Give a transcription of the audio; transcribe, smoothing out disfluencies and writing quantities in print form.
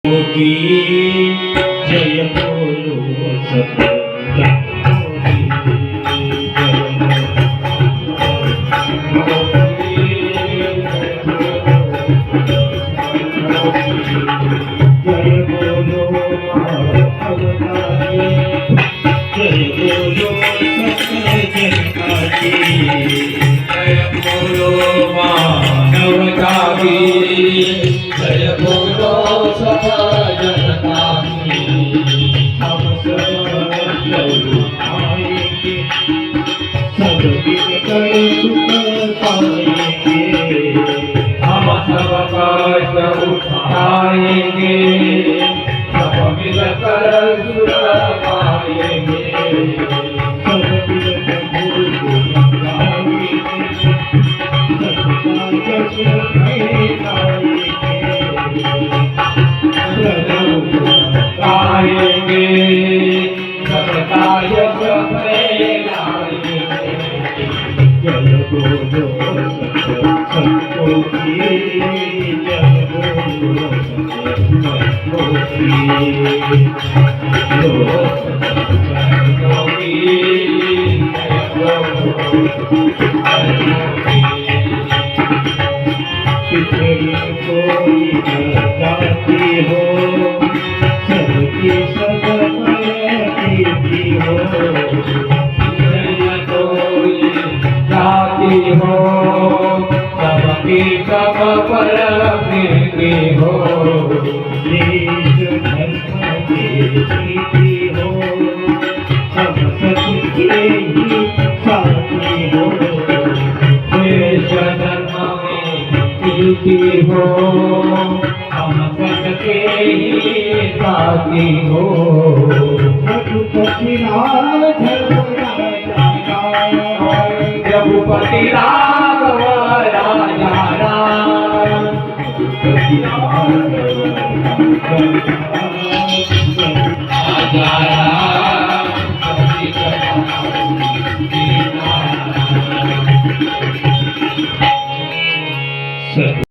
की जय बोलो सतत जय बोलो अवतारी जय बोलो सकल जनता जय बोलो मानवतारी जय बोलो सकल जनता हम सब आएंगे सब दिन कर सुख पाएंगे हम सब कष्ट उठाएंगे सब मिलकर सुख पाएंगे सब मिलकर भूल जाएंगे सबका जश्न गाएंगे सबका यश जय बोलो सबको की जय बोलो सबको की कोई जाती हो सबकी सबकी हो कोई जाती हो सबकी सब पर प्रीति हो देश धर्म की हो सब सबके ही साथी हो देश धर्म प्रीति हो हम सबके ही साथी हो रघुपति राघव राजा राम राजा